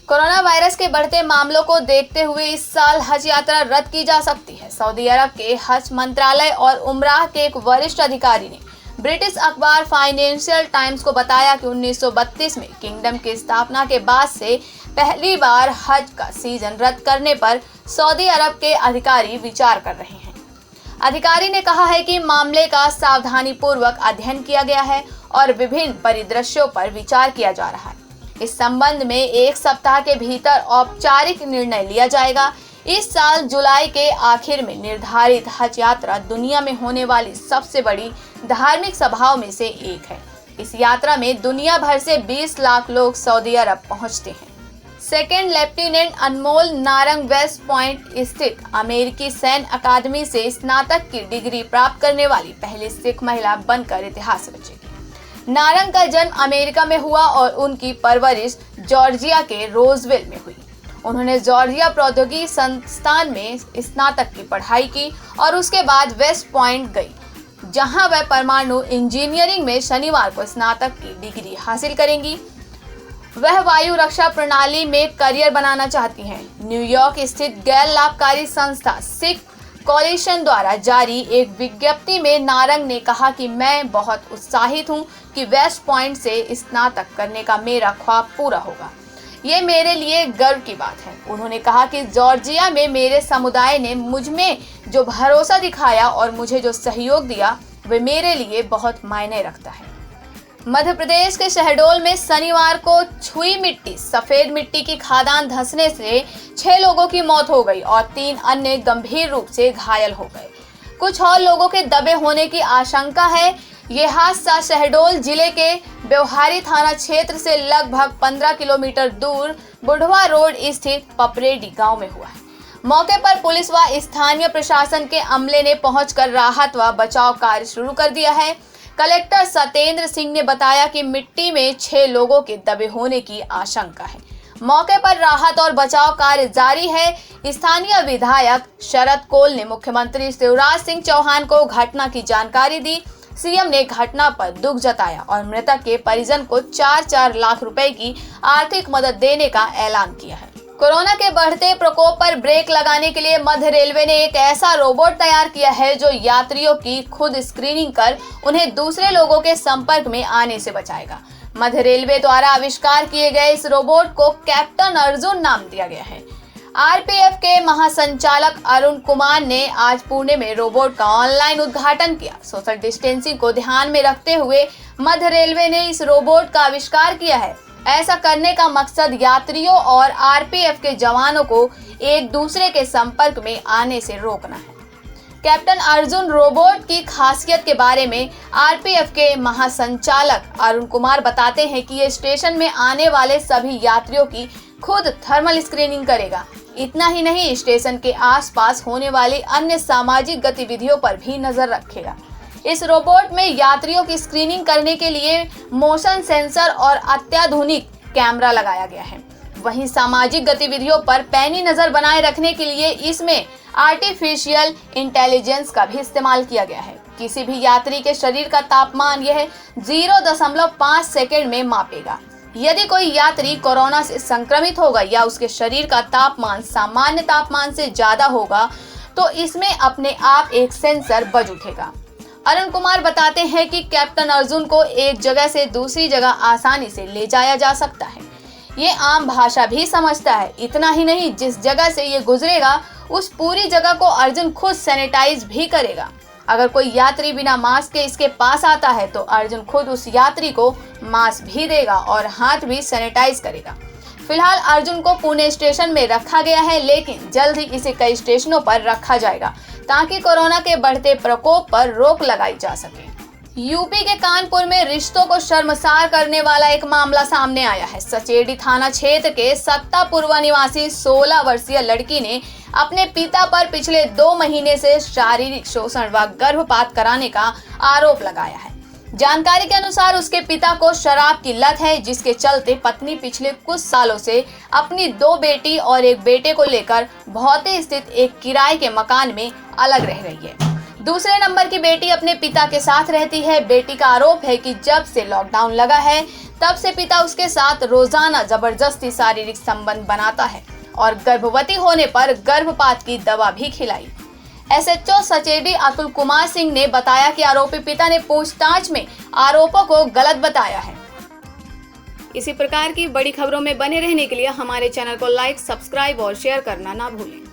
Corona virus के बढ़ते मामलों को देखते हुए इस साल हज यात्रा रद्द की जा सकती है। सऊदी अरब के हज मंत्रालय और उमराह के एक वरिष्ठ अधिकारी ने ब्रिटिश अखबार फाइनेंशियल टाइम्स को बताया कि 1932 में किंगडम की स्थापना के बाद से पहली बार हज का सीजन रद्द करने पर सऊदी अरब के अधिकारी विचार कर रहे हैं। अधिकारी ने कहा है कि मामले का सावधानीपूर्वक अध्ययन किया गया है और विभिन्न परिदृश्यों पर विचार किया जा रहा है। इस संबंध में एक सप्ताह के भीतर औपचारिक निर्णय लिया जाएगा। इस साल जुलाई के आखिर में निर्धारित हज यात्रा दुनिया में होने वाली सबसे बड़ी धार्मिक सभाओं में से एक है। इस यात्रा में दुनिया भर से 20 लाख लोग सऊदी अरब पहुंचते हैं। सेकेंड लेफ्टिनेंट अनमोल नारंग वेस्ट पॉइंट स्थित अमेरिकी सैन्य अकादमी से स्नातक की डिग्री प्राप्त करने वाली पहली सिख महिला बनकर इतिहास रचेगी। नारंग का जन्म अमेरिका में हुआ और उनकी परवरिश जॉर्जिया के रोजवेल में हुई। उन्होंने जॉर्जिया प्रौद्योगिकी संस्थान में स्नातक की पढ़ाई की और उसके बाद वेस्ट पॉइंट गई, जहां वह परमाणु इंजीनियरिंग में शनिवार को स्नातक की डिग्री हासिल करेंगी। वह वायु रक्षा प्रणाली में करियर बनाना चाहती हैं। न्यूयॉर्क स्थित गैर लाभकारी संस्था सिख कोलिशन द्वारा जारी एक विज्ञप्ति में नारंग ने कहा कि मैं बहुत उत्साहित हूं कि वेस्ट पॉइंट से स्नातक करने का मेरा ख्वाब पूरा होगा। ये मेरे लिए गर्व की बात है। उन्होंने कहा कि जॉर्जिया में मेरे समुदाय ने मुझ में जो भरोसा दिखाया और मुझे जो सहयोग दिया वे मेरे लिए बहुत मायने रखता है। मध्य प्रदेश के शहडोल में शनिवार को छुई मिट्टी सफेद मिट्टी की खदान धंसने से 6 लोगों की मौत हो गई और 3 अन्य गंभीर रूप से घायल हो गए। कुछ और लोगों के दबे होने की आशंका है। ये हादसा शहडोल जिले के व्यवहारी थाना क्षेत्र से लगभग 15 किलोमीटर दूर बुढ़वा रोड स्थित पपरेडी गांव में हुआ है। मौके पर पुलिस व स्थानीय प्रशासन के अमले ने पहुंचकर राहत व बचाव कार्य शुरू कर दिया है। कलेक्टर सत्येंद्र सिंह ने बताया कि मिट्टी में 6 लोगों के दबे होने की आशंका है। मौके पर राहत और बचाव कार्य जारी है। स्थानीय विधायक शरद कोल ने मुख्यमंत्री शिवराज सिंह चौहान को घटना की जानकारी दी। सीएम ने घटना पर दुख जताया और मृतक के परिजन को 4-4 लाख रुपए की आर्थिक मदद देने का ऐलान किया है। कोरोना के बढ़ते प्रकोप पर ब्रेक लगाने के लिए मध्य रेलवे ने एक ऐसा रोबोट तैयार किया है जो यात्रियों की खुद स्क्रीनिंग कर उन्हें दूसरे लोगों के संपर्क में आने से बचाएगा। मध्य रेलवे द्वारा आविष्कार किए गए इस रोबोट को कैप्टन अर्जुन नाम दिया गया है। आरपीएफ के महासंचालक अरुण कुमार ने आज पुणे में रोबोट का ऑनलाइन उद्घाटन किया। सोशल डिस्टेंसिंग को ध्यान में रखते हुए मध्य रेलवे ने इस रोबोट का आविष्कार किया है। ऐसा करने का मकसद यात्रियों और आरपीएफ के जवानों को एक दूसरे के संपर्क में आने से रोकना है। कैप्टन अर्जुन रोबोट की खासियत के बारे में आरपीएफ के महासंचालक अरुण कुमार बताते हैं कि ये स्टेशन में आने वाले सभी यात्रियों की खुद थर्मल स्क्रीनिंग करेगा। इतना ही नहीं, स्टेशन के आसपास होने वाली अन्य सामाजिक गतिविधियों पर भी नजर रखेगा। इस रोबोट में यात्रियों की स्क्रीनिंग करने के लिए मोशन सेंसर और अत्याधुनिक कैमरा लगाया गया है। वहीं सामाजिक गतिविधियों पर पैनी नजर बनाए रखने के लिए इसमें आर्टिफिशियल इंटेलिजेंस का भी इस्तेमाल किया गया है। किसी भी यात्री के शरीर का तापमान यह 0.5 सेकंड में मापेगा। यदि कोई यात्री कोरोना से संक्रमित होगा या उसके शरीर का तापमान सामान्य तापमान से ज्यादा होगा तो इसमें अपने आप एक सेंसर बज उठेगा। अरुण कुमार बताते हैं कि कैप्टन अर्जुन को एक जगह से दूसरी जगह आसानी से ले जाया जा सकता है। ये आम भाषा भी समझता है। इतना ही नहीं, जिस जगह से ये गुजरेगा उस पूरी जगह को अर्जुन खुद सैनिटाइज भी करेगा। अगर कोई यात्री बिना मास्क के इसके पास आता है तो अर्जुन खुद उस यात्री को मास्क भी देगा और हाथ भी सैनिटाइज करेगा। फिलहाल अर्जुन को पुणे स्टेशन में रखा गया है, लेकिन जल्द ही इसे कई स्टेशनों पर रखा जाएगा ताकि कोरोना के बढ़ते प्रकोप पर रोक लगाई जा सके। यूपी के कानपुर में रिश्तों को शर्मसार करने वाला एक मामला सामने आया है। सचेडी थाना क्षेत्र के सत्तापुरवा निवासी 16 वर्षीय लड़की ने अपने पिता पर पिछले 2 महीने से शारीरिक शोषण व गर्भपात कराने का आरोप लगाया है। जानकारी के अनुसार उसके पिता को शराब की लत है, जिसके चलते पत्नी पिछले कुछ सालों से अपनी 2 बेटी और एक बेटे को लेकर भौते स्थित एक किराए के मकान में अलग रह रही है। दूसरे नंबर की बेटी अपने पिता के साथ रहती है। बेटी का आरोप है कि जब से लॉकडाउन लगा है तब से पिता उसके साथ रोजाना जबरदस्ती शारीरिक संबंध बनाता है और गर्भवती होने पर गर्भपात की दवा भी खिलाई। एसएचओ सचेडी अतुल कुमार सिंह ने बताया कि आरोपी पिता ने पूछताछ में आरोपों को गलत बताया है। इसी प्रकार की बड़ी खबरों में बने रहने के लिए हमारे चैनल को लाइक, सब्सक्राइब और शेयर करना ना भूलें।